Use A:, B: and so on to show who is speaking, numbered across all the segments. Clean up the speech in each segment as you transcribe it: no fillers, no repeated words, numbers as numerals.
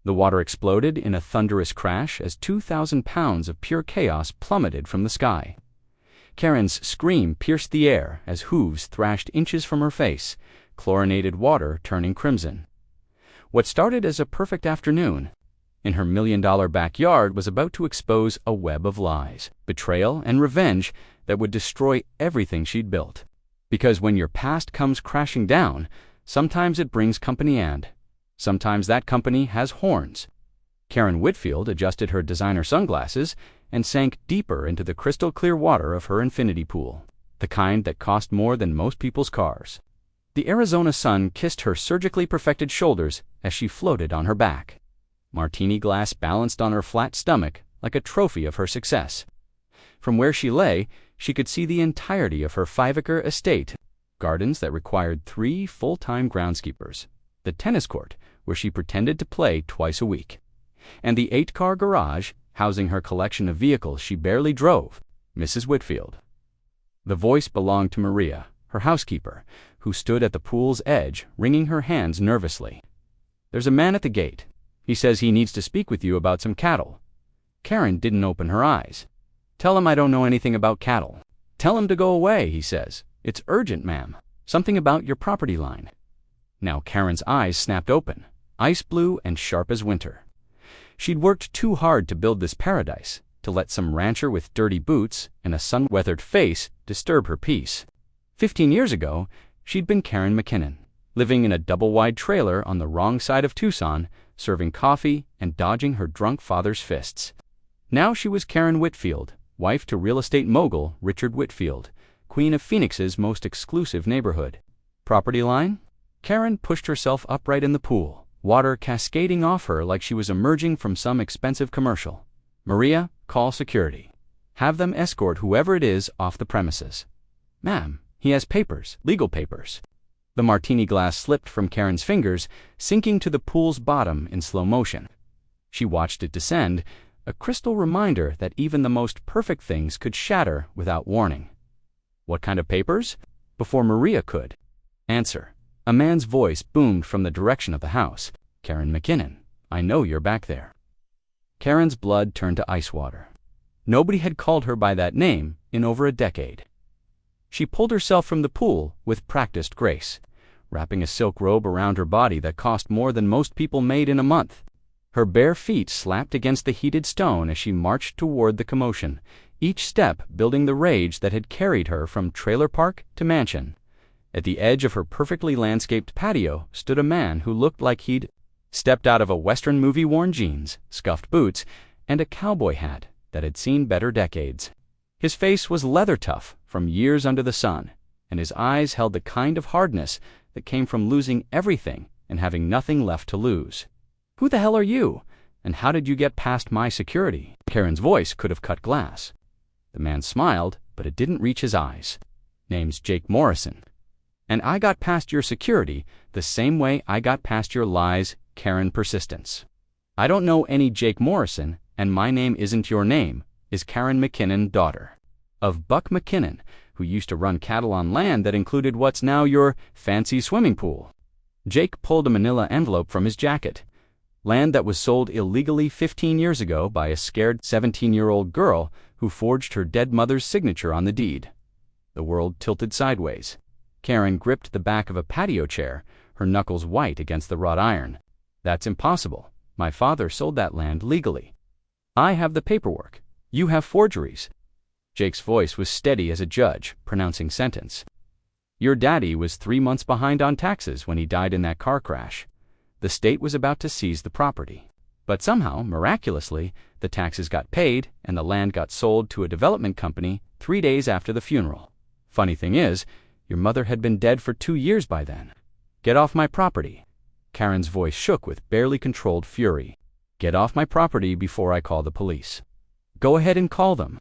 A: The water exploded in a thunderous crash as 2,000 pounds of pure chaos plummeted from the sky. Karen's scream pierced the air as hooves thrashed inches from her face, chlorinated water turning crimson. What started as a perfect afternoon in her million-dollar backyard was about to expose a web of lies, betrayal, and revenge that would destroy everything she'd built. Because when your past comes crashing down, sometimes it brings company, and sometimes that company has horns. Karen Whitfield adjusted her designer sunglasses and sank deeper into the crystal-clear water of her infinity pool, the kind that cost more than most people's cars. The Arizona sun kissed her surgically perfected shoulders as she floated on her back. Martini glass balanced on her flat stomach like a trophy of her success. From where she lay, she could see the entirety of her 5-acre estate, gardens that required 3 full-time groundskeepers, the tennis court where she pretended to play twice a week, and the 8-car garage housing her collection of vehicles she barely drove. Mrs. Whitfield. The voice belonged to Maria, her housekeeper, who stood at the pool's edge, wringing her hands nervously. "There's a man at the gate. He says he needs to speak with you about some cattle." Karen didn't open her eyes. "Tell him I don't know anything about cattle." "Tell him to go away," he says. "It's urgent, ma'am. Something about your property line." Now Karen's eyes snapped open, ice blue and sharp as winter. She'd worked too hard to build this paradise, to let some rancher with dirty boots and a sun-weathered face disturb her peace. 15 years ago, she'd been Karen McKinnon, living in a double-wide trailer on the wrong side of Tucson, serving coffee and dodging her drunk father's fists. Now she was Karen Whitfield, wife to real estate mogul Richard Whitfield, queen of Phoenix's most exclusive neighborhood. Property line? Karen pushed herself upright in the pool, water cascading off her like she was emerging from some expensive commercial. "Maria, call security. Have them escort whoever it is off the premises." "Ma'am, he has papers, legal papers." The martini glass slipped from Karen's fingers, sinking to the pool's bottom in slow motion. She watched it descend, a crystal reminder that even the most perfect things could shatter without warning. "What kind of papers?" Before Maria could answer, a man's voice boomed from the direction of the house. "Karen McKinnon, I know you're back there." Karen's blood turned to ice water. Nobody had called her by that name in over a decade. She pulled herself from the pool with practiced grace, wrapping a silk robe around her body that cost more than most people made in a month. Her bare feet slapped against the heated stone as she marched toward the commotion, each step building the rage that had carried her from trailer park to mansion. At the edge of her perfectly landscaped patio stood a man who looked like he'd stepped out of a Western movie, worn jeans, scuffed boots, and a cowboy hat that had seen better decades. His face was leather tough from years under the sun, and his eyes held the kind of hardness that came from losing everything and having nothing left to lose. "Who the hell are you? And how did you get past my security?" Karen's voice could have cut glass. The man smiled, but it didn't reach his eyes. "Name's Jake Morrison. And I got past your security the same way I got past your lies, Karen persistence. I don't know any Jake Morrison, and my name isn't your name, is Karen McKinnon, daughter of Buck McKinnon, who used to run cattle on land that included what's now your fancy swimming pool." Jake pulled a manila envelope from his jacket. Land that was sold illegally 15 years ago by a scared 17-year-old girl who forged her dead mother's signature on the deed. The world tilted sideways. Karen gripped the back of a patio chair, her knuckles white against the wrought iron. "That's impossible. My father sold that land legally. I have the paperwork. You have forgeries." Jake's voice was steady as a judge, pronouncing sentence. "Your daddy was 3 months behind on taxes when he died in that car crash. The state was about to seize the property. But somehow, miraculously, the taxes got paid and the land got sold to a development company 3 days after the funeral. Funny thing is, your mother had been dead for 2 years by then. Get off my property." Karen's voice shook with barely controlled fury. "Get off my property before I call the police." "Go ahead and call them.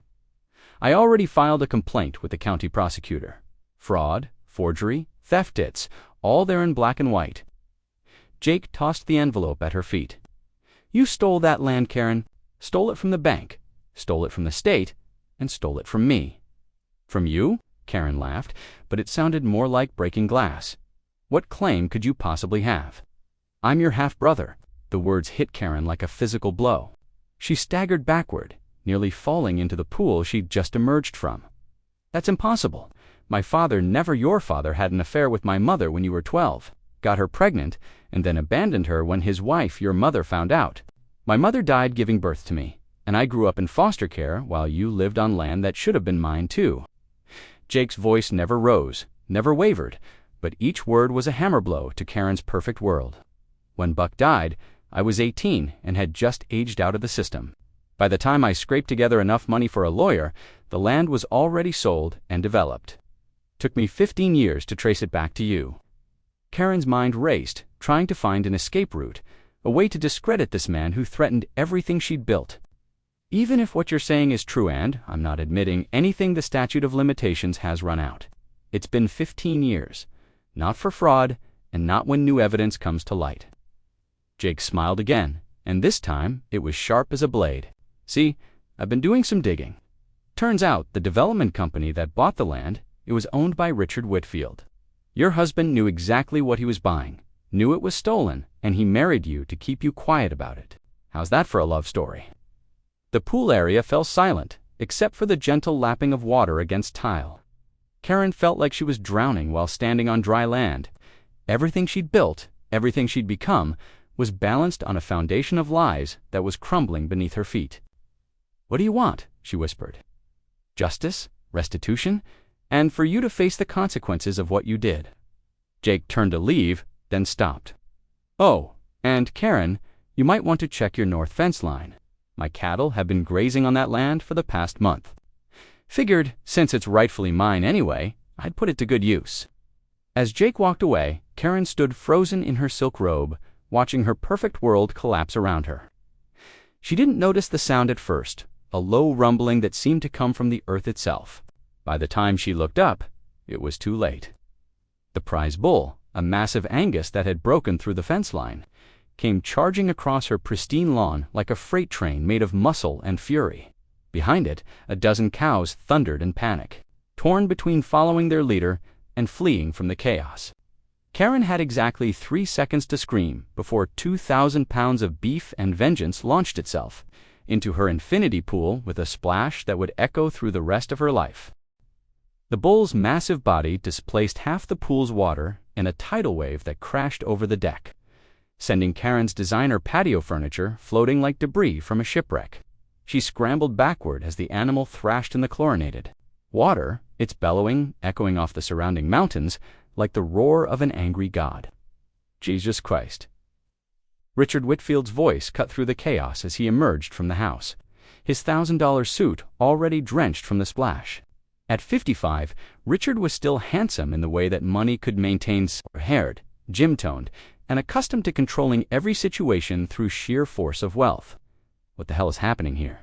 A: I already filed a complaint with the county prosecutor. Fraud, forgery, theft, it's all there in black and white." Jake tossed the envelope at her feet. "You stole that land, Karen. Stole it from the bank, stole it from the state, and stole it from me." "From you?" Karen laughed, but it sounded more like breaking glass. "What claim could you possibly have?" "I'm your half-brother. The words hit Karen like a physical blow. She staggered backward, nearly falling into the pool she'd just emerged from. "That's impossible. My father, never your father, had an affair with my mother when you were 12, got her pregnant, and then abandoned her when his wife, your mother, found out. My mother died giving birth to me, and I grew up in foster care while you lived on land that should have been mine too." Jake's voice never rose, never wavered, but each word was a hammer blow to Karen's perfect world. "When Buck died, I was 18 and had just aged out of the system. By the time I scraped together enough money for a lawyer, the land was already sold and developed. Took me 15 years to trace it back to you." Karen's mind raced, trying to find an escape route, a way to discredit this man who threatened everything she'd built. "Even if what you're saying is true, and I'm not admitting anything, the statute of limitations has run out. It's been 15 years. Not for fraud, and not when new evidence comes to light." Jake smiled again, and this time it was sharp as a blade. "See, I've been doing some digging. Turns out the development company that bought the land, it was owned by Richard Whitfield. Your husband knew exactly what he was buying, knew it was stolen, and he married you to keep you quiet about it. How's that for a love story?" The pool area fell silent, except for the gentle lapping of water against tile. Karen felt like she was drowning while standing on dry land. Everything she'd built, everything she'd become, was balanced on a foundation of lies that was crumbling beneath her feet. "What do you want?" she whispered. "Justice? Restitution? And for you to face the consequences of what you did." Jake turned to leave, then stopped. "Oh, and Karen, you might want to check your north fence line. My cattle have been grazing on that land for the past month. Figured, since it's rightfully mine anyway, I'd put it to good use." As Jake walked away, Karen stood frozen in her silk robe, watching her perfect world collapse around her. She didn't notice the sound at first, a low rumbling that seemed to come from the earth itself. By the time she looked up, it was too late. The prize bull, a massive Angus that had broken through the fence line, came charging across her pristine lawn like a freight train made of muscle and fury. Behind it, a dozen cows thundered in panic, torn between following their leader and fleeing from the chaos. Karen had exactly 3 seconds to scream before 2,000 pounds of beef and vengeance launched itself into her infinity pool with a splash that would echo through the rest of her life. The bull's massive body displaced half the pool's water in a tidal wave that crashed over the deck, sending Karen's designer patio furniture floating like debris from a shipwreck. She scrambled backward as the animal thrashed in the chlorinated water, its bellowing echoing off the surrounding mountains like the roar of an angry god. "Jesus Christ." Richard Whitfield's voice cut through the chaos as he emerged from the house, his $1,000 suit already drenched from the splash. At 55, Richard was still handsome in the way that money could maintain, haired, gym-toned, and accustomed to controlling every situation through sheer force of wealth. "What the hell is happening here?"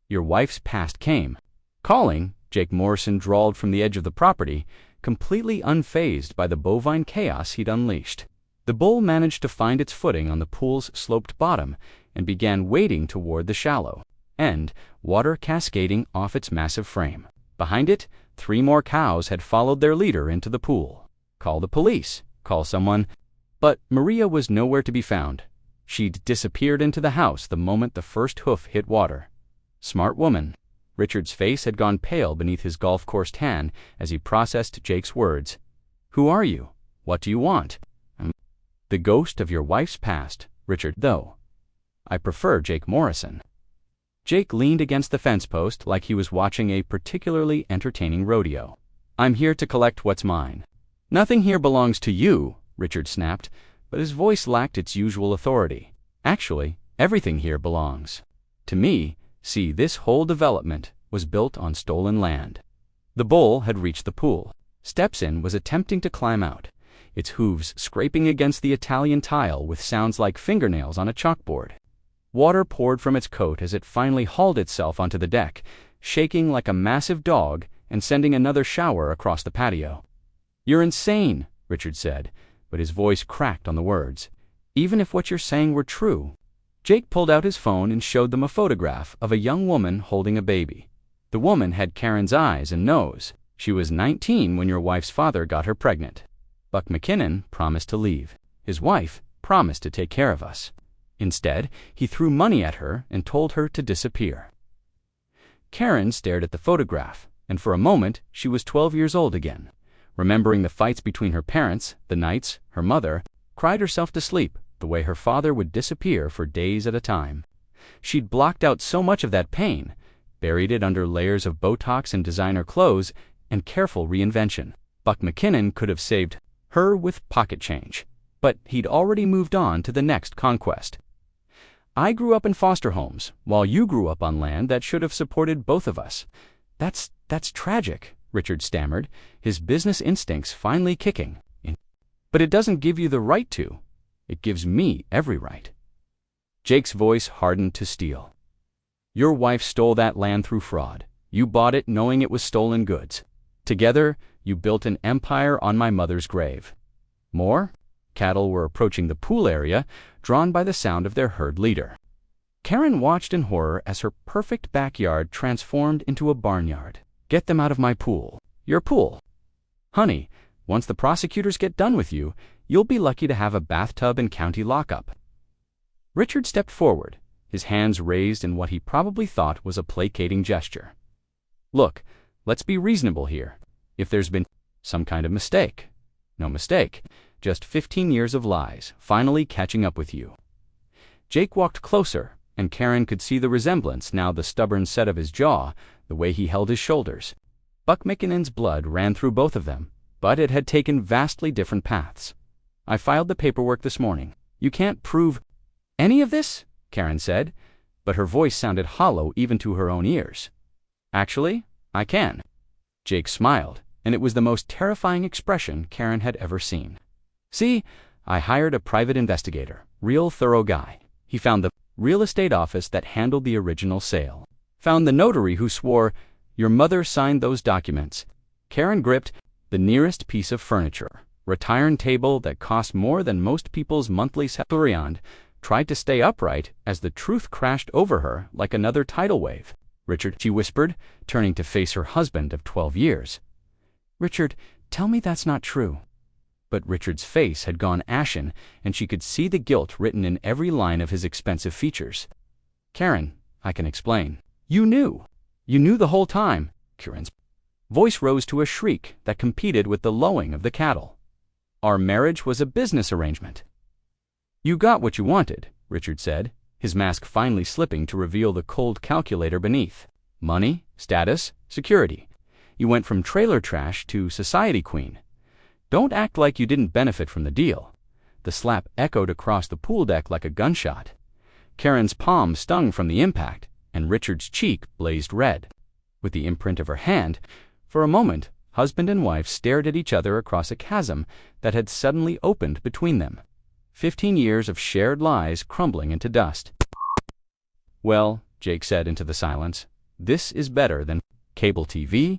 A: "Your wife's past came calling," Jake Morrison drawled from the edge of the property, completely unfazed by the bovine chaos he'd unleashed. The bull managed to find its footing on the pool's sloped bottom and began wading toward the shallow end, water cascading off its massive frame. Behind it, 3 more cows had followed their leader into the pool. Call the police, call someone. But Maria was nowhere to be found. She'd disappeared into the house the moment the first hoof hit water. Smart woman. Richard's face had gone pale beneath his golf course tan as he processed Jake's words. "Who are you? What do you want?" "The ghost of your wife's past, Richard, though. I prefer Jake Morrison." Jake leaned against the fence post like he was watching a particularly entertaining rodeo. "I'm here to collect what's mine." "Nothing here belongs to you," Richard snapped, but his voice lacked its usual authority. "Actually, everything here belongs to me. See, this whole development was built on stolen land." The bull had reached the pool. Stepson was attempting to climb out, its hooves scraping against the Italian tile with sounds like fingernails on a chalkboard. Water poured from its coat as it finally hauled itself onto the deck, shaking like a massive dog and sending another shower across the patio. "You're insane," Richard said, but his voice cracked on the words. "Even if what you're saying were true." Jake pulled out his phone and showed them a photograph of a young woman holding a baby. The woman had Karen's eyes and nose. She was 19 when your wife's father got her pregnant. Buck McKinnon promised to leave. His wife promised to take care of us. Instead, he threw money at her and told her to disappear. Karen stared at the photograph, and for a moment she was 12 years old again. Remembering the fights between her parents, the nights her mother cried herself to sleep the way her father would disappear for days at a time. She'd blocked out so much of that pain, buried it under layers of Botox and designer clothes and careful reinvention. Buck McKinnon could have saved her with pocket change, but he'd already moved on to the next conquest. I grew up in foster homes, while you grew up on land that should have supported both of us. That's tragic, Richard stammered, his business instincts finally kicking in. But it doesn't give you the right to. It gives me every right. Jake's voice hardened to steel. Your wife stole that land through fraud. You bought it knowing it was stolen goods. Together, you built an empire on my mother's grave. More? Cattle were approaching the pool area, drawn by the sound of their herd leader. Karen watched in horror as her perfect backyard transformed into a barnyard. Get them out of my pool. Your pool. Honey, once the prosecutors get done with you, you'll be lucky to have a bathtub and county lockup. Richard stepped forward, his hands raised in what he probably thought was a placating gesture. Look, let's be reasonable here. If there's been some kind of mistake. No mistake, just 15 years of lies, finally catching up with you. Jake walked closer, and Karen could see the resemblance, now the stubborn set of his jaw, the way he held his shoulders. Buck McKinnon's blood ran through both of them, but it had taken vastly different paths. I filed the paperwork this morning. You can't prove any of this, Karen said, but her voice sounded hollow even to her own ears. Actually, I can. Jake smiled, and it was the most terrifying expression Karen had ever seen. See, I hired a private investigator, real thorough guy. He found the real estate office that handled the original sale. Found the notary who swore, your mother signed those documents. Karen gripped the nearest piece of furniture, retiring table that cost more than most people's monthly salary, and tried to stay upright as the truth crashed over her like another tidal wave. Richard, she whispered, turning to face her husband of 12 years. Richard, tell me that's not true. But Richard's face had gone ashen, and she could see the guilt written in every line of his expensive features. Karen, I can explain. You knew. You knew the whole time. Karen's voice rose to a shriek that competed with the lowing of the cattle. Our marriage was a business arrangement. You got what you wanted, Richard said, his mask finally slipping to reveal the cold calculator beneath. Money, status, security. You went from trailer trash to society queen. Don't act like you didn't benefit from the deal. The slap echoed across the pool deck like a gunshot. Karen's palm stung from the impact, and Richard's cheek blazed red. With the imprint of her hand, for a moment, husband and wife stared at each other across a chasm that had suddenly opened between them. 15 years of shared lies crumbling into dust. Well, Jake said into the silence, this is better than cable TV.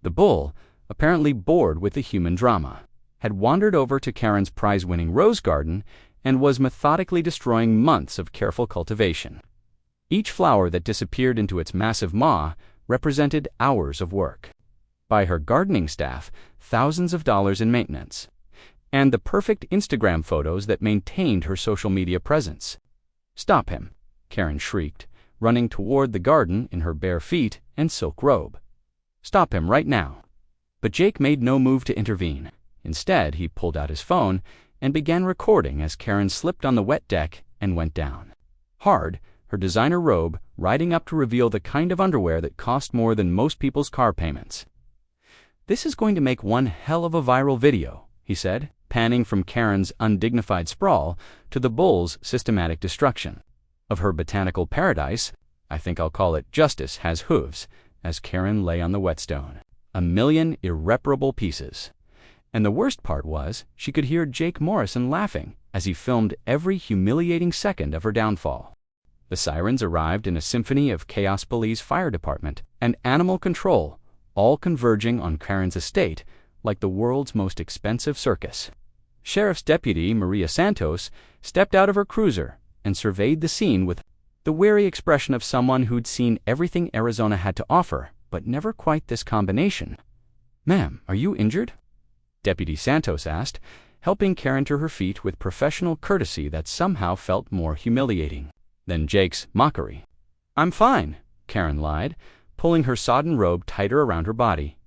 A: The bull, apparently bored with the human drama, had wandered over to Karen's prize-winning rose garden and was methodically destroying months of careful cultivation. Each flower that disappeared into its massive maw represented hours of work. By her gardening staff, thousands of dollars in maintenance, and the perfect Instagram photos that maintained her social media presence. Stop him, Karen shrieked, running toward the garden in her bare feet and silk robe. Stop him right now. But Jake made no move to intervene. Instead, he pulled out his phone and began recording as Karen slipped on the wet deck and went down. Hard, her designer robe riding up to reveal the kind of underwear that cost more than most people's car payments. This is going to make one hell of a viral video, he said, panning from Karen's undignified sprawl to the bull's systematic destruction. Of her botanical paradise, I think I'll call it Justice Has Hooves, as Karen lay on the whetstone. 1,000,000 irreparable pieces. And the worst part was, she could hear Jake Morrison laughing as he filmed every humiliating second of her downfall. The sirens arrived in a symphony of Chaos Police Fire Department and Animal Control, all converging on Karen's estate like the world's most expensive circus. Sheriff's Deputy Maria Santos stepped out of her cruiser and surveyed the scene with the wary expression of someone who'd seen everything Arizona had to offer, but never quite this combination. Ma'am, are you injured? Deputy Santos asked, helping Karen to her feet with professional courtesy that somehow felt more humiliating than Jake's mockery. "I'm fine," Karen lied, pulling her sodden robe tighter around her body.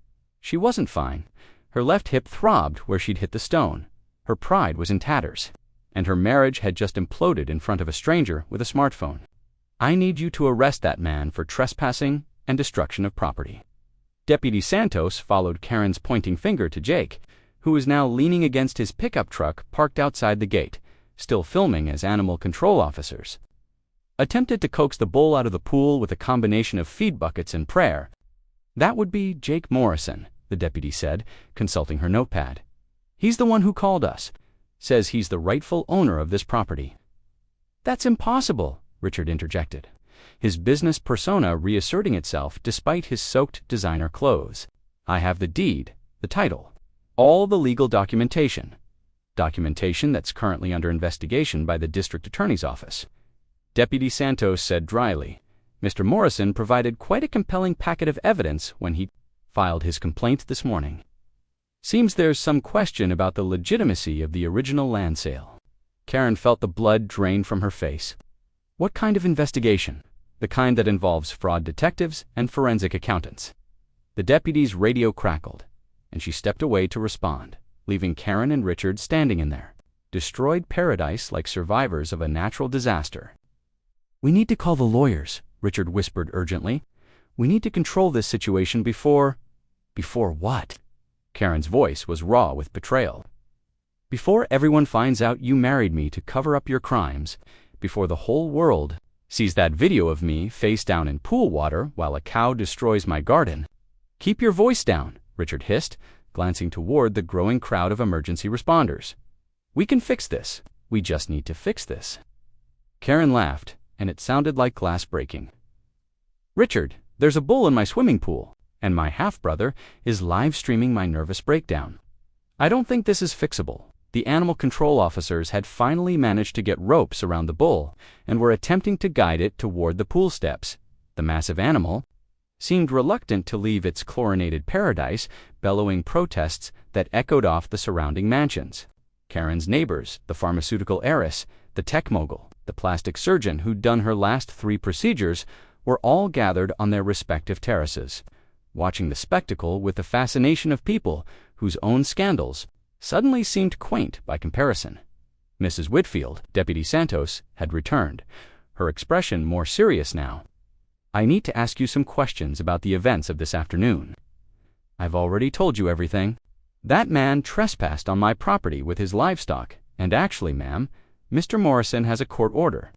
A: She wasn't fine. Her left hip throbbed where she'd hit the stone. Her pride was in tatters, and her marriage had just imploded in front of a stranger with a smartphone. "I need you to arrest that man for trespassing and destruction of property." Deputy Santos followed Karen's pointing finger to Jake, who was now leaning against his pickup truck parked outside the gate, still filming as animal control officers attempted to coax the bull out of the pool with a combination of feed buckets and prayer. "That would be Jake Morrison," the deputy said, consulting her notepad. "He's the one who called us. Says he's the rightful owner of this property." "That's impossible," Richard interjected, his business persona reasserting itself despite his soaked designer clothes. "I have the deed, the title, all the legal documentation that's currently under investigation by the district attorney's office." Deputy Santos said dryly, "Mr. Morrison provided quite a compelling packet of evidence when he filed his complaint this morning. Seems there's some question about the legitimacy of the original land sale." Karen felt the blood drain from her face. "What kind of investigation?" "The kind that involves fraud detectives and forensic accountants." The deputy's radio crackled, and she stepped away to respond, leaving Karen and Richard standing in their destroyed paradise like survivors of a natural disaster. "We need to call the lawyers," Richard whispered urgently. "We need to control this situation before..." "Before what?" Karen's voice was raw with betrayal. "Before everyone finds out you married me to cover up your crimes, before the whole world sees that video of me face down in pool water while a cow destroys my garden." "Keep your voice down," Richard hissed, glancing toward the growing crowd of emergency responders. "We can fix this. We just need to fix this." Karen laughed, and it sounded like glass breaking. "Richard, there's a bull in my swimming pool, and my half-brother is live-streaming my nervous breakdown. I don't think this is fixable." The animal control officers had finally managed to get ropes around the bull and were attempting to guide it toward the pool steps. The massive animal seemed reluctant to leave its chlorinated paradise, bellowing protests that echoed off the surrounding mansions. Karen's neighbors, the pharmaceutical heiress, the tech mogul, the plastic surgeon who'd done her last 3 procedures, were all gathered on their respective terraces, watching the spectacle with the fascination of people whose own scandals suddenly seemed quaint by comparison. Mrs. Whitfield, Deputy Santos, had returned, her expression more serious now. "I need to ask you some questions about the events of this afternoon." "I've already told you everything." "That man trespassed on my property with his livestock, and actually, ma'am, Mr. Morrison has a court order."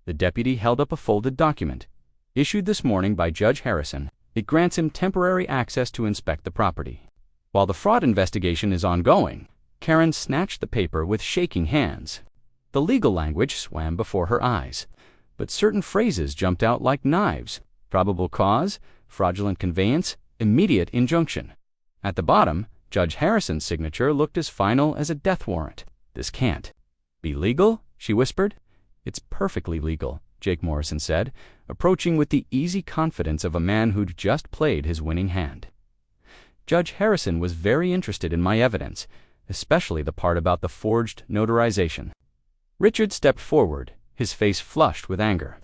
A: The deputy held up a folded document, issued this morning by Judge Harrison. "It grants him temporary access to inspect the property. While the fraud investigation is ongoing." Karen snatched the paper with shaking hands. The legal language swam before her eyes, but certain phrases jumped out like knives: probable cause, fraudulent conveyance, immediate injunction. At the bottom, Judge Harrison's signature looked as final as a death warrant. "This can't be legal," she whispered. "It's perfectly legal," Jake Morrison said, approaching with the easy confidence of a man who'd just played his winning hand. "Judge Harrison was very interested in my evidence, especially the part about the forged notarization." Richard stepped forward, his face flushed with anger.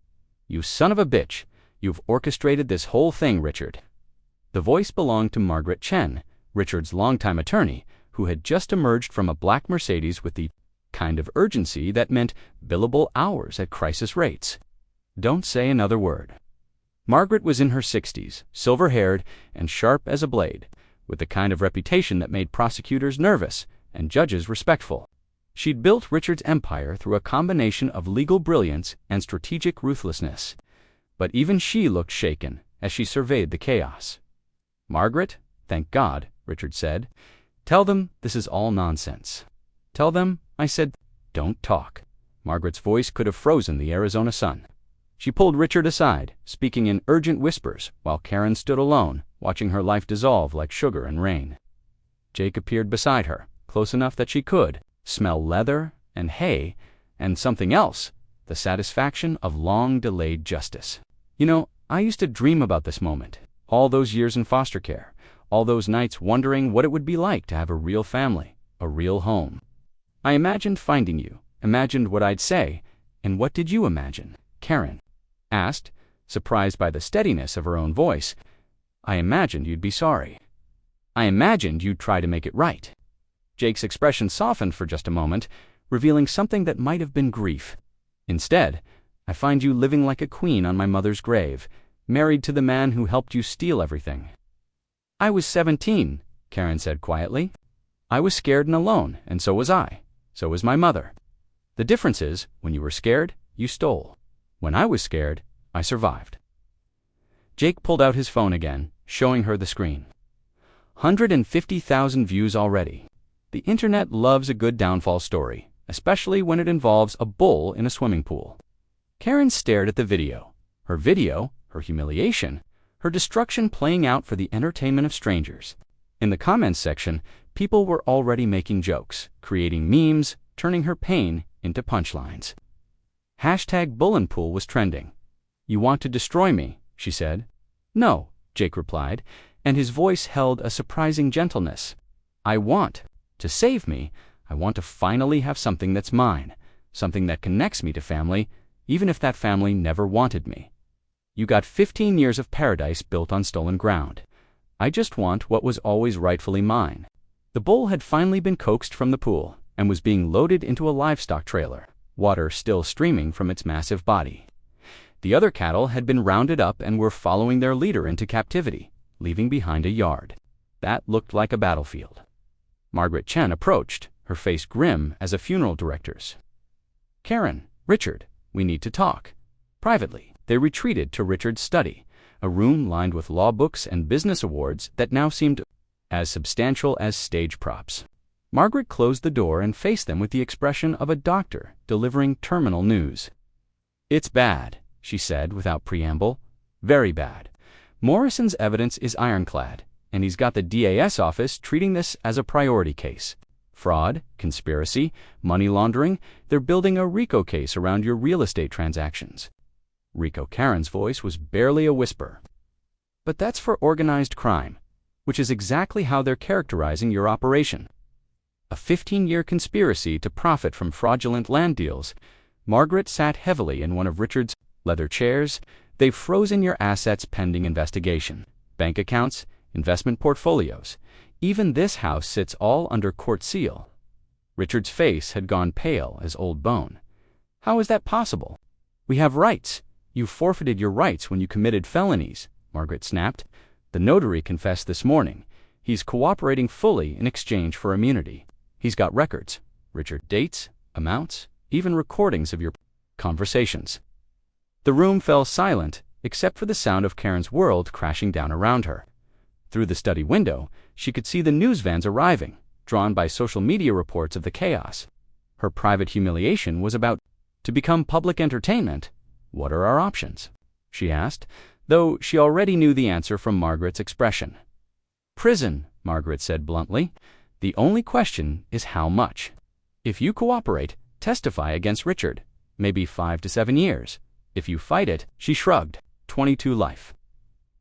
A: "You son of a bitch! You've orchestrated this whole thing, Richard." The voice belonged to Margaret Chen, Richard's longtime attorney, who had just emerged from a black Mercedes with the kind of urgency that meant billable hours at crisis rates. "Don't say another word." Margaret was in her 60s, silver-haired and sharp as a blade, with the kind of reputation that made prosecutors nervous and judges respectful. She'd built Richard's empire through a combination of legal brilliance and strategic ruthlessness, but even she looked shaken as she surveyed the chaos. "Margaret, thank God," Richard said. "Tell them this is all nonsense." "Tell them," I said. "Don't talk." Margaret's voice could have frozen the Arizona sun. She pulled Richard aside, speaking in urgent whispers, while Karen stood alone, watching her life dissolve like sugar in rain. Jake appeared beside her, close enough that she could smell leather and hay and something else, the satisfaction of long-delayed justice. "You know, I used to dream about this moment, all those years in foster care, all those nights wondering what it would be like to have a real family, a real home." I imagined finding you, imagined what I'd say. And what did you imagine?" Karen asked, surprised by the steadiness of her own voice. "I imagined you'd be sorry. I imagined you'd try to make it right." Jake's expression softened for just a moment, revealing something that might have been grief. "Instead, I find you living like a queen on my mother's grave, married to the man who helped you steal everything." "I was 17, Karen said quietly. "I was scared and alone, and so was I. So was my mother. The difference is, when you were scared, you stole. When I was scared, I survived." Jake pulled out his phone again, showing her the screen. 150,000 views already. The internet loves a good downfall story, especially when it involves a bull in a swimming pool. Karen stared at the video, her humiliation, her destruction playing out for the entertainment of strangers. In the comments section, people were already making jokes, creating memes, turning her pain into punchlines. #BullinPool was trending. "You want to destroy me," she said. "No," Jake replied, and his voice held a surprising gentleness. "I want to save me. I want to finally have something that's mine, something that connects me to family, even if that family never wanted me. You got 15 years of paradise built on stolen ground. I just want what was always rightfully mine." The bull had finally been coaxed from the pool and was being loaded into a livestock trailer, water still streaming from its massive body. The other cattle had been rounded up and were following their leader into captivity, leaving behind a yard that looked like a battlefield. Margaret Chen approached, her face grim as a funeral director's. "Karen, Richard, we need to talk." Privately, they retreated to Richard's study, a room lined with law books and business awards that now seemed as substantial as stage props. Margaret closed the door and faced them with the expression of a doctor delivering terminal news. "It's bad," she said without preamble. "Very bad. Morrison's evidence is ironclad, and he's got the DAS office treating this as a priority case. Fraud, conspiracy, money laundering, they're building a RICO case around your real estate transactions." RICO. Karen's voice was barely a whisper. "But that's for organized crime, which is exactly how they're characterizing your operation. A 15-year conspiracy to profit from fraudulent land deals." Margaret sat heavily in one of Richard's leather chairs. "They've frozen your assets pending investigation. Bank accounts, investment portfolios. Even this house sits all under court seal." Richard's face had gone pale as old bone. "How is that possible? We have rights. You forfeited your rights when you committed felonies," Margaret snapped. "The notary confessed this morning. He's cooperating fully in exchange for immunity. He's got records, Richard, dates, amounts, even recordings of your conversations." The room fell silent, except for the sound of Karen's world crashing down around her. Through the study window, she could see the news vans arriving, drawn by social media reports of the chaos. Her private humiliation was about to become public entertainment. "What are our options?" she asked, though she already knew the answer from Margaret's expression. "Prison," Margaret said bluntly. "The only question is how much. If you cooperate, testify against Richard, maybe 5 to 7 years. If you fight it," she shrugged, 22 life.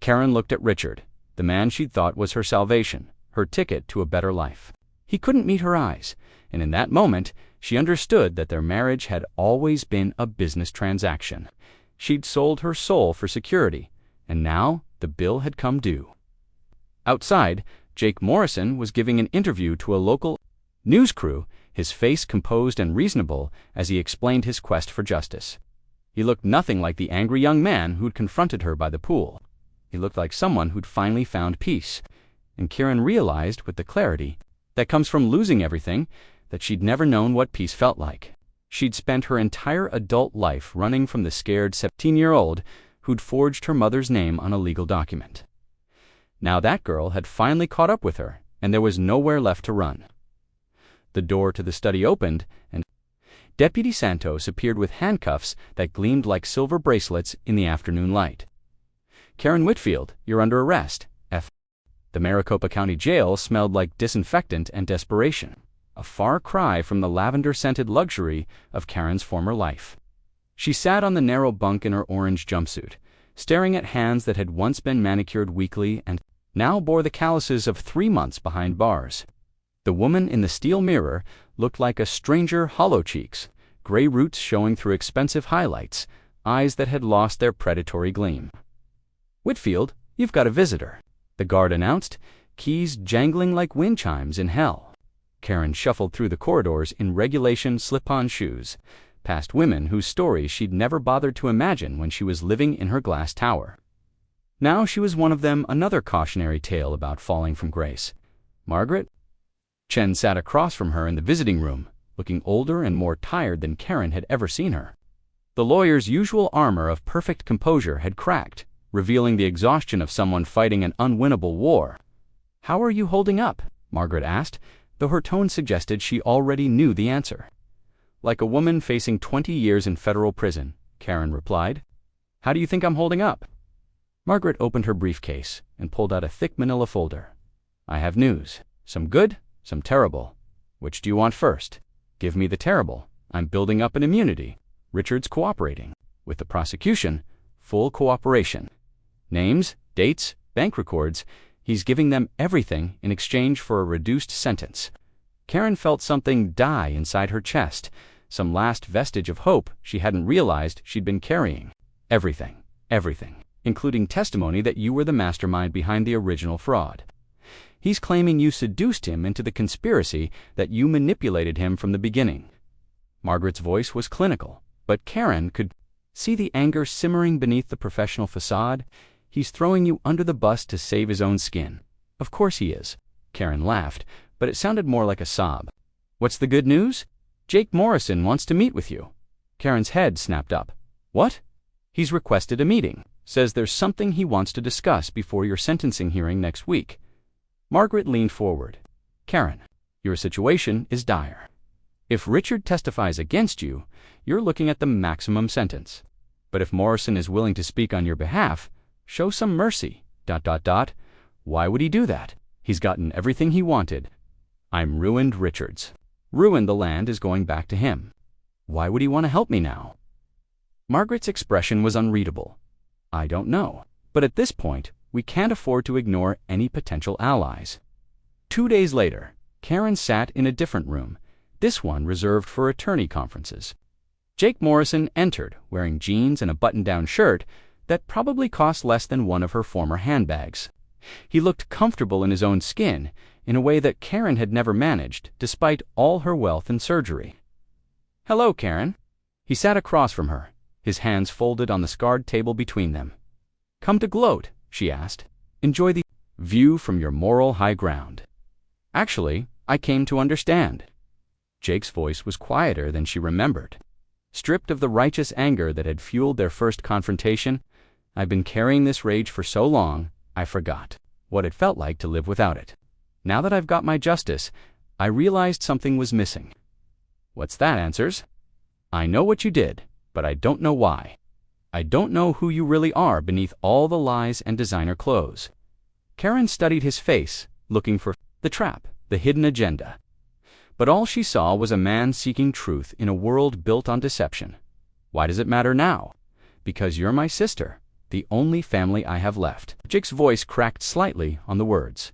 A: Karen looked at Richard, the man she'd thought was her salvation, her ticket to a better life. He couldn't meet her eyes, and in that moment, she understood that their marriage had always been a business transaction. She'd sold her soul for security, and now the bill had come due. Outside, Jake Morrison was giving an interview to a local news crew, his face composed and reasonable as he explained his quest for justice. He looked nothing like the angry young man who'd confronted her by the pool. He looked like someone who'd finally found peace, and Karen realized with the clarity that comes from losing everything that she'd never known what peace felt like. She'd spent her entire adult life running from the scared 17-year-old who'd forged her mother's name on a legal document. Now that girl had finally caught up with her, and there was nowhere left to run. The door to the study opened, and Deputy Santos appeared with handcuffs that gleamed like silver bracelets in the afternoon light. "Karen Whitfield, you're under arrest." The Maricopa County Jail smelled like disinfectant and desperation, a far cry from the lavender-scented luxury of Karen's former life. She sat on the narrow bunk in her orange jumpsuit, staring at hands that had once been manicured weekly and now bore the calluses of 3 months behind bars. The woman in the steel mirror looked like a stranger, hollow cheeks, gray roots showing through expensive highlights, eyes that had lost their predatory gleam. "Whitfield, you've got a visitor," the guard announced, keys jangling like wind chimes in hell. Karen shuffled through the corridors in regulation slip-on shoes, past women whose stories she'd never bothered to imagine when she was living in her glass tower. Now she was one of them, another cautionary tale about falling from grace. Margaret? Chen sat across from her in the visiting room, looking older and more tired than Karen had ever seen her. The lawyer's usual armor of perfect composure had cracked, revealing the exhaustion of someone fighting an unwinnable war. "How are you holding up?" Margaret asked, though her tone suggested she already knew the answer. "Like a woman facing 20 years in federal prison," Karen replied. "How do you think I'm holding up?" Margaret opened her briefcase and pulled out a thick manila folder. "I have news. Some good, some terrible. Which do you want first?" "Give me the terrible. I'm building up an immunity. Richard's cooperating. With the prosecution, full cooperation. Names, dates, bank records. He's giving them everything in exchange for a reduced sentence." Karen felt something die inside her chest, some last vestige of hope she hadn't realized she'd been carrying. "Everything, everything, including testimony that you were the mastermind behind the original fraud. He's claiming you seduced him into the conspiracy, that you manipulated him from the beginning." Margaret's voice was clinical, but Karen could see the anger simmering beneath the professional facade. "He's throwing you under the bus to save his own skin." "Of course he is." Karen laughed, but it sounded more like a sob. "What's the good news? Jake Morrison wants to meet with you." Karen's head snapped up. "What?" "He's requested a meeting. Says there's something he wants to discuss before your sentencing hearing next week." Margaret leaned forward. "Karen, your situation is dire. If Richard testifies against you, you're looking at the maximum sentence. But if Morrison is willing to speak on your behalf, show some mercy. ... Why would he do that? He's gotten everything he wanted. I'm ruined Richards. Ruined the land is going back to him. Why would he want to help me now?" Margaret's expression was unreadable. "I don't know. But at this point, we can't afford to ignore any potential allies." 2 days later, Karen sat in a different room, this one reserved for attorney conferences. Jake Morrison entered, wearing jeans and a button-down shirt that probably cost less than one of her former handbags. He looked comfortable in his own skin, in a way that Karen had never managed, despite all her wealth and surgery. "Hello, Karen." He sat across from her, his hands folded on the scarred table between them. "Come to gloat?" she asked. "Enjoy the view from your moral high ground?" "Actually, I came to understand." Jake's voice was quieter than she remembered. Stripped of the righteous anger that had fueled their first confrontation, "I've been carrying this rage for so long, I forgot what it felt like to live without it. Now that I've got my justice, I realized something was missing." "What's that, Answers?" "I know what you did, but I don't know why. I don't know who you really are beneath all the lies and designer clothes." Karen studied his face, looking for the trap, the hidden agenda. But all she saw was a man seeking truth in a world built on deception. "Why does it matter now?" "Because you're my sister, the only family I have left." Jake's voice cracked slightly on the words.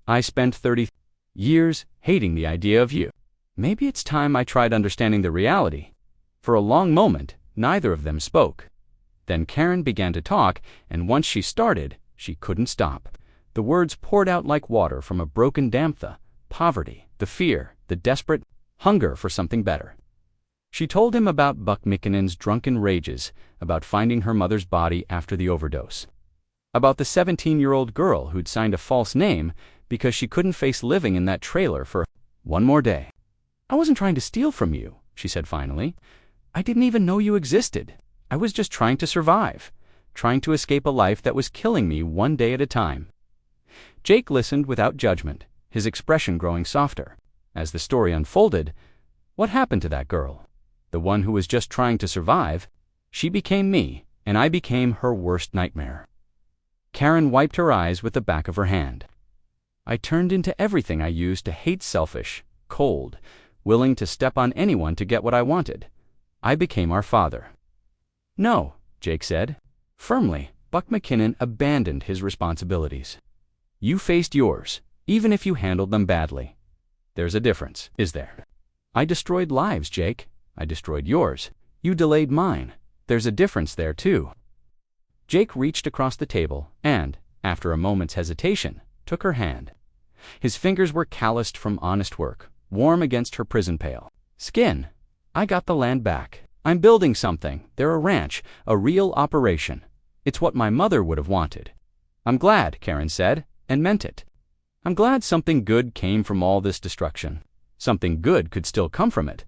A: "I spent 30 years hating the idea of you. Maybe it's time I tried understanding the reality." For a long moment, neither of them spoke. Then Karen began to talk, and once she started, she couldn't stop. The words poured out like water from a broken dam. Poverty, the fear, the desperate hunger for something better. She told him about Buck McKinnon's drunken rages, about finding her mother's body after the overdose, about the 17-year-old girl who'd signed a false name because she couldn't face living in that trailer for one more day. "I wasn't trying to steal from you," she said finally. "I didn't even know you existed. I was just trying to survive, trying to escape a life that was killing me one day at a time." Jake listened without judgment, his expression growing softer. As the story unfolded, what happened to that girl? The one who was just trying to survive? She became me, and I became her worst nightmare. Karen wiped her eyes with the back of her hand. "I turned into everything I used to hate, selfish, cold, willing to step on anyone to get what I wanted. I became our father." "No," Jake said. Firmly, Buck McKinnon abandoned his responsibilities. "You faced yours, even if you handled them badly. There's a difference, is there? I destroyed lives, Jake. I destroyed yours. You delayed mine. There's a difference there, too. Jake reached across the table and, after a moment's hesitation, took her hand. His fingers were calloused from honest work, warm against her prison pale skin. I got the land back. I'm building something. They're a ranch, a real operation. It's what my mother would have wanted. I'm glad, Karen said, and meant it. I'm glad something good came from all this destruction. Something good could still come from it.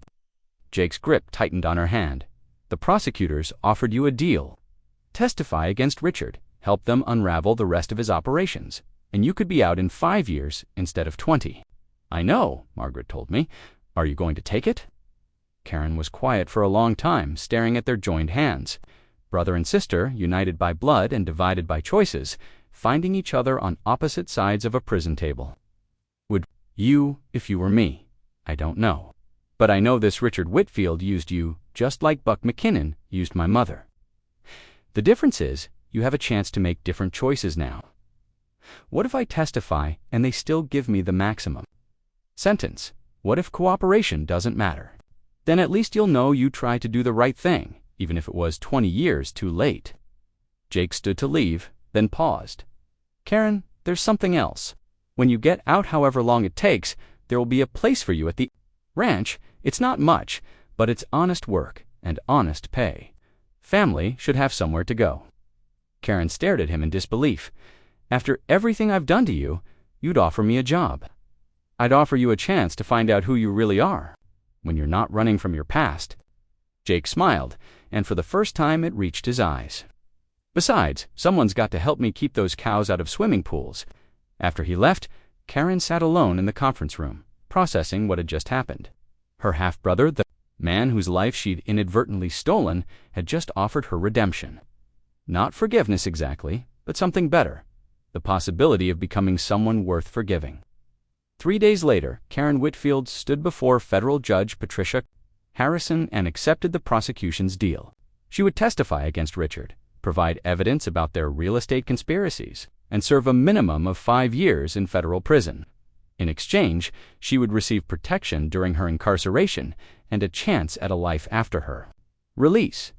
A: Jake's grip tightened on her hand. The prosecutors offered you a deal. Testify against Richard, help them unravel the rest of his operations, and you could be out in 5 years instead of 20. I know, Margaret told me. Are you going to take it? Karen was quiet for a long time, staring at their joined hands. Brother and sister, united by blood and divided by choices, finding each other on opposite sides of a prison table. Would you, if you were me? I don't know. But I know this Richard Whitfield used you just like Buck McKinnon used my mother. The difference is, you have a chance to make different choices now. What if I testify and they still give me the maximum sentence? What if cooperation doesn't matter? Then at least you'll know you tried to do the right thing, even if it was 20 years too late. Jake stood to leave, then paused. Karen, there's something else. When you get out, however long it takes, there will be a place for you at the ranch. It's not much, but it's honest work and honest pay. Family should have somewhere to go. Karen stared at him in disbelief. After everything I've done to you, you'd offer me a job. I'd offer you a chance to find out who you really are, when you're not running from your past. Jake smiled, and for the first time it reached his eyes. Besides, someone's got to help me keep those cows out of swimming pools. After he left, Karen sat alone in the conference room, processing what had just happened. Her half-brother, the man whose life she'd inadvertently stolen, had just offered her redemption. Not forgiveness exactly, but something better. The possibility of becoming someone worth forgiving. 3 days later, Karen Whitfield stood before federal judge Patricia Harrison and accepted the prosecution's deal. She would testify against Richard, provide evidence about their real estate conspiracies, and serve a minimum of 5 years in federal prison. In exchange, she would receive protection during her incarceration and a chance at a life after her release.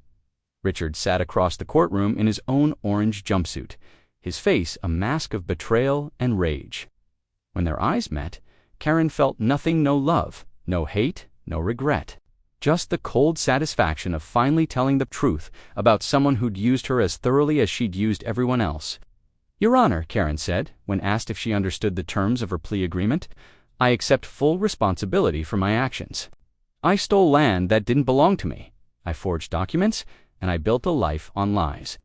A: Richard sat across the courtroom in his own orange jumpsuit, his face a mask of betrayal and rage. When their eyes met, Karen felt nothing, no love, no hate, no regret. Just the cold satisfaction of finally telling the truth about someone who'd used her as thoroughly as she'd used everyone else. Your Honor, Karen said, when asked if she understood the terms of her plea agreement, I accept full responsibility for my actions. I stole land that didn't belong to me. I forged documents, and I built a life on lies.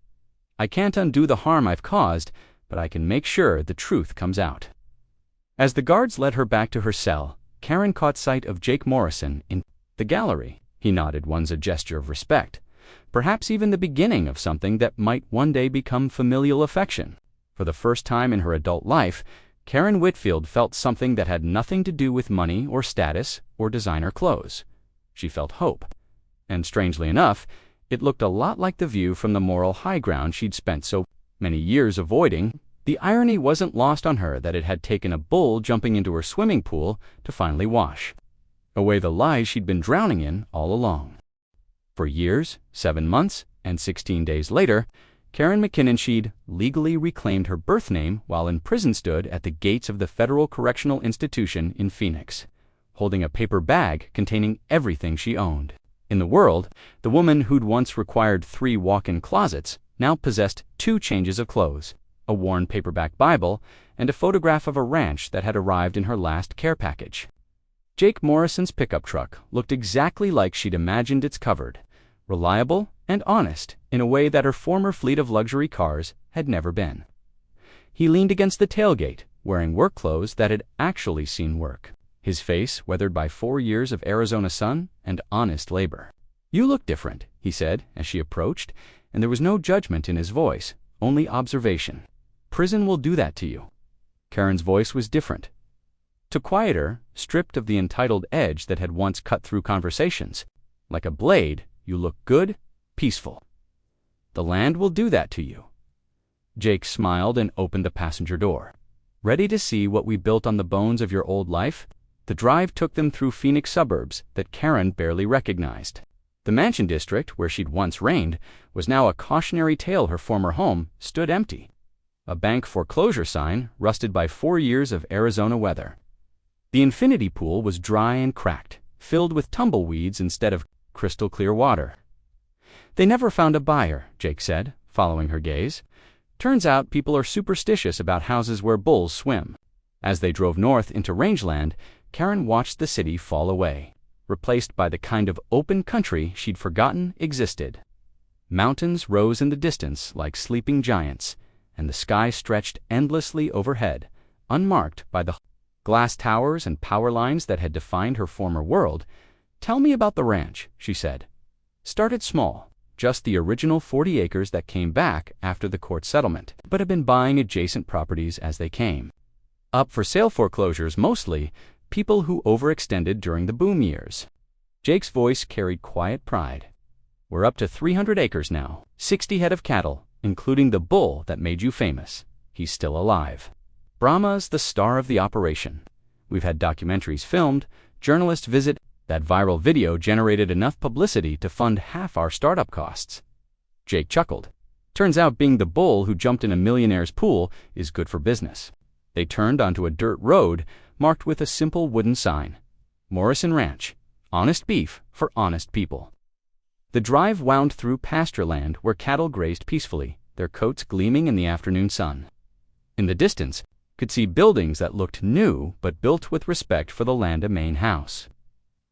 A: I can't undo the harm I've caused, but I can make sure the truth comes out. As the guards led her back to her cell, Karen caught sight of Jake Morrison in the gallery. He nodded once, a gesture of respect, perhaps even the beginning of something that might one day become familial affection. For the first time in her adult life, Karen Whitfield felt something that had nothing to do with money or status or designer clothes. She felt hope. And strangely enough, it looked a lot like the view from the moral high ground she'd spent so many years avoiding. The irony wasn't lost on her that it had taken a bull jumping into her swimming pool to finally wash away the lies she'd been drowning in all along. For years, 7 months, and 16 days later, Karen McKinnon she'd legally reclaimed her birth name while in prison stood at the gates of the Federal Correctional Institution in Phoenix, holding a paper bag containing everything she owned. In the world, the woman who'd once required 3 walk-in closets now possessed 2 changes of clothes, a worn paperback Bible, and a photograph of a ranch that had arrived in her last care package. Jake Morrison's pickup truck looked exactly like she'd imagined its covered, reliable and honest in a way that her former fleet of luxury cars had never been. He leaned against the tailgate, wearing work clothes that had actually seen work, his face weathered by 4 years of Arizona sun and honest labor. You look different, he said as she approached, and there was no judgment in his voice, only observation. Prison will do that to you. Karen's voice was different. To quieter, stripped of the entitled edge that had once cut through conversations. Like a blade, you look good, peaceful. The land will do that to you. Jake smiled and opened the passenger door. Ready to see what we built on the bones of your old life? The drive took them through Phoenix suburbs that Karen barely recognized. The mansion district, where she'd once reigned, was now a cautionary tale. Her former home stood empty. A bank foreclosure sign rusted by 4 years of Arizona weather. The infinity pool was dry and cracked, filled with tumbleweeds instead of crystal clear water. They never found a buyer, Jake said, following her gaze. Turns out people are superstitious about houses where bulls swim. As they drove north into rangeland, Karen watched the city fall away, replaced by the kind of open country she'd forgotten existed. Mountains rose in the distance like sleeping giants, and the sky stretched endlessly overhead, unmarked by the glass towers and power lines that had defined her former world. "Tell me about the ranch," she said. "Started small, just the original 40 acres that came back after the court settlement, but have been buying adjacent properties as they came. Up for sale foreclosures mostly, people who overextended during the boom years." Jake's voice carried quiet pride. "We're up to 300 acres now, 60 head of cattle, including the bull that made you famous. He's still alive. Brahma's the star of the operation. We've had documentaries filmed, journalists visit. That viral video generated enough publicity to fund half our startup costs." Jake chuckled. Turns out being the bull who jumped in a millionaire's pool is good for business. They turned onto a dirt road marked with a simple wooden sign. Morrison Ranch. Honest beef for honest people. The drive wound through pasture land where cattle grazed peacefully, their coats gleaming in the afternoon sun. In the distance, could see buildings that looked new but built with respect for the land. A main house,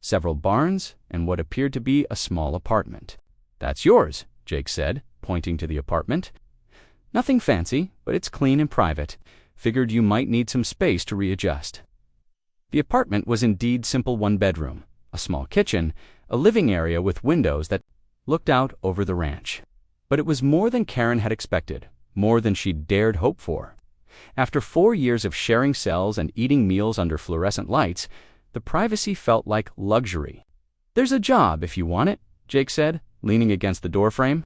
A: several barns, and what appeared to be a small apartment. "That's yours," Jake said, pointing to the apartment. "Nothing fancy, but it's clean and private. Figured you might need some space to readjust." The apartment was indeed simple. 1 bedroom, a small kitchen, a living area with windows that looked out over the ranch. But it was more than Karen had expected, more than she'd dared hope for. After 4 years of sharing cells and eating meals under fluorescent lights, the privacy felt like luxury. "There's a job if you want it," Jake said, leaning against the doorframe.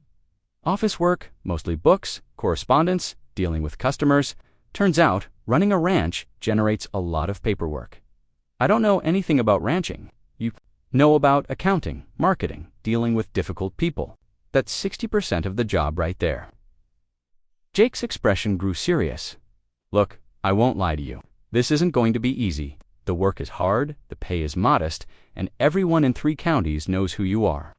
A: "Office work, mostly books, correspondence, dealing with customers. Turns out, running a ranch generates a lot of paperwork. I don't know anything about ranching. You know about accounting, marketing, dealing with difficult people. That's 60% of the job right there." Jake's expression grew serious. "Look, I won't lie to you. This isn't going to be easy. The work is hard, the pay is modest, and everyone in 3 counties knows who you are.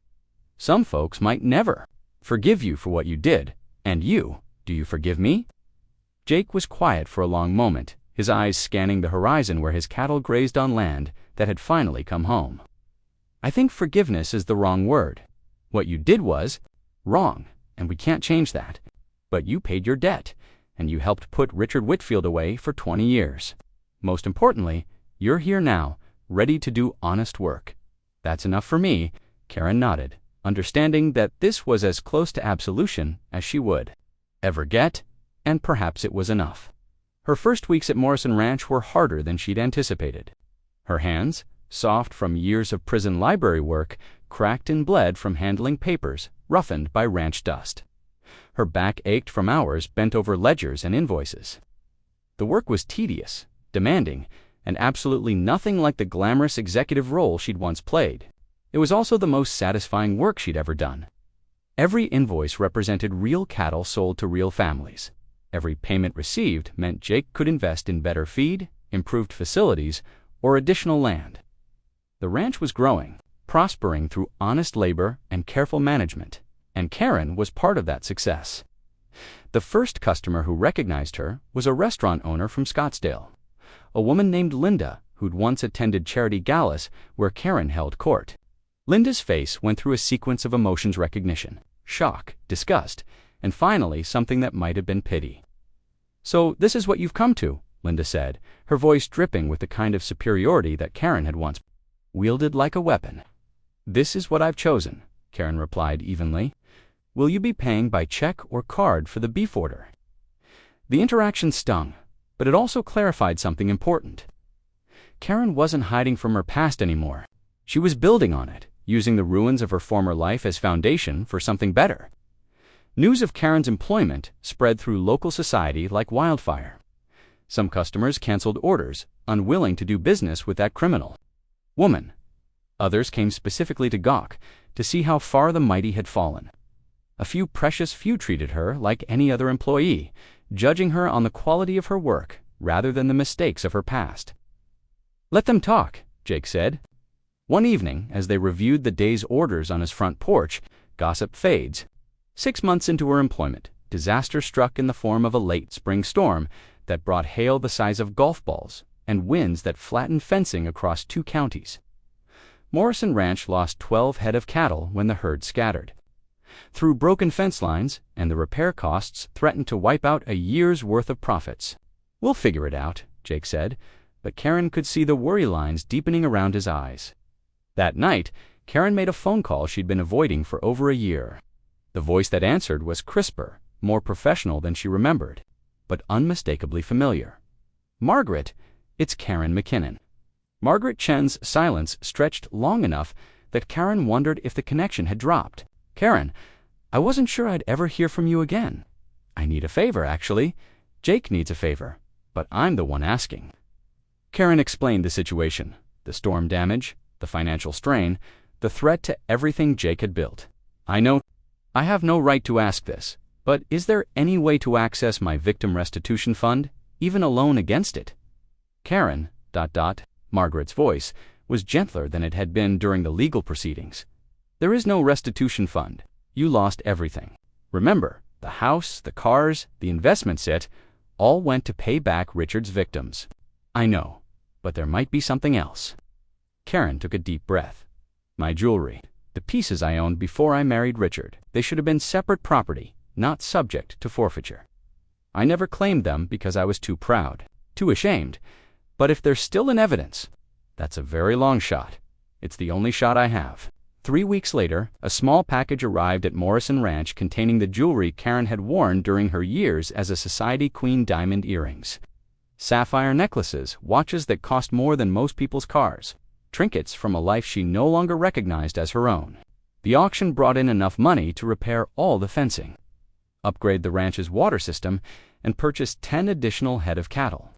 A: Some folks might never forgive you for what you did. And you, do you forgive me?" Jake was quiet for a long moment, his eyes scanning the horizon where his cattle grazed on land that had finally come home. "I think forgiveness is the wrong word. What you did was wrong, and we can't change that. But you paid your debt, and you helped put Richard Whitfield away for 20 years. Most importantly, you're here now, ready to do honest work. That's enough for me." Karen nodded, understanding that this was as close to absolution as she would ever get, and perhaps it was enough. Her first weeks at Morrison Ranch were harder than she'd anticipated. Her hands, soft from years of prison library work, cracked and bled from handling papers roughened by ranch dust. Her back ached from hours bent over ledgers and invoices. The work was tedious, demanding, and absolutely nothing like the glamorous executive role she'd once played. It was also the most satisfying work she'd ever done. Every invoice represented real cattle sold to real families. Every payment received meant Jake could invest in better feed, improved facilities, or additional land. The ranch was growing, prospering through honest labor and careful management, and Karen was part of that success. The first customer who recognized her was a restaurant owner from Scottsdale, a woman named Linda who'd once attended charity galas where Karen held court. Linda's face went through a sequence of emotions: recognition, shock, disgust, and finally something that might have been pity. "So this is what you've come to," Linda said, her voice dripping with the kind of superiority that Karen had once wielded like a weapon. "This is what I've chosen," Karen replied evenly. "Will you be paying by check or card for the beef order?" The interaction stung, but it also clarified something important. Karen wasn't hiding from her past anymore. She was building on it, using the ruins of her former life as foundation for something better. News of Karen's employment spread through local society like wildfire. Some customers canceled orders, unwilling to do business with that criminal woman. Others came specifically to gawk, to see how far the mighty had fallen. A precious few treated her like any other employee, judging her on the quality of her work rather than the mistakes of her past. "Let them talk," Jake said. One evening, as they reviewed the day's orders on his front porch, gossip fades. 6 months into her employment, disaster struck in the form of a late spring storm that brought hail the size of golf balls and winds that flattened fencing across 2 counties. Morrison Ranch lost 12 head of cattle when the herd scattered. Through broken fence lines, and the repair costs threatened to wipe out a year's worth of profits. "We'll figure it out," Jake said, but Karen could see the worry lines deepening around his eyes. That night, Karen made a phone call she'd been avoiding for over a year. The voice that answered was crisper, more professional than she remembered, but unmistakably familiar. "Margaret, it's Karen McKinnon." Margaret Chen's silence stretched long enough that Karen wondered if the connection had dropped. "Karen, I wasn't sure I'd ever hear from you again. I need a favor, actually. Jake needs a favor, but I'm the one asking." Karen explained the situation, the storm damage, the financial strain, the threat to everything Jake had built. "I know I have no right to ask this, but is there any way to access my victim restitution fund, even a loan against it?" Karen, Margaret's voice, was gentler than it had been during the legal proceedings. "There is no restitution fund. You lost everything. Remember, the house, the cars, the investments, it all went to pay back Richard's victims." "I know, but there might be something else." Karen took a deep breath. "My jewelry, the pieces I owned before I married Richard, they should have been separate property, not subject to forfeiture. I never claimed them because I was too proud, too ashamed. But if they're still in evidence, that's a very long shot. It's the only shot I have." 3 weeks later, a small package arrived at Morrison Ranch containing the jewelry Karen had worn during her years as a society queen: diamond earrings, sapphire necklaces, watches that cost more than most people's cars, trinkets from a life she no longer recognized as her own. The auction brought in enough money to repair all the fencing, upgrade the ranch's water system, and purchase 10 additional head of cattle.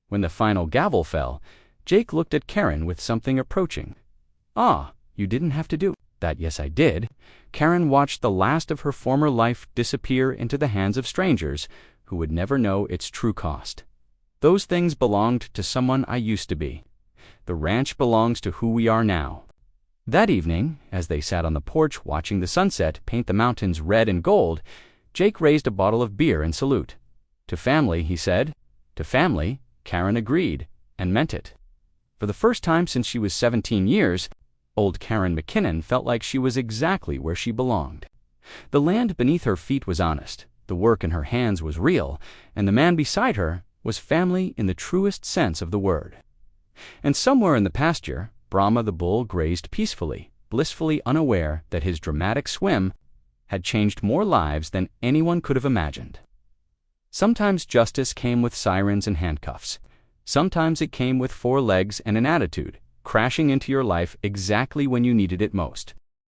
A: When the final gavel fell, Jake looked at Karen with something approaching. "Ah, you didn't have to do that." "Yes, I did." Karen watched the last of her former life disappear into the hands of strangers who would never know its true cost. "Those things belonged to someone I used to be. The ranch belongs to who we are now." That evening, as they sat on the porch watching the sunset paint the mountains red and gold, Jake raised a bottle of beer in salute. "To family," he said. "To family," Karen agreed, and meant it. For the first time since she was 17 years, old Karen McKinnon felt like she was exactly where she belonged. The land beneath her feet was honest, the work in her hands was real, and the man beside her was family in the truest sense of the word. And somewhere in the pasture, Brahma the bull grazed peacefully, blissfully unaware that his dramatic swim had changed more lives than anyone could have imagined. Sometimes justice came with sirens and handcuffs. Sometimes it came with 4 legs and an attitude, crashing into your life exactly when you needed it most.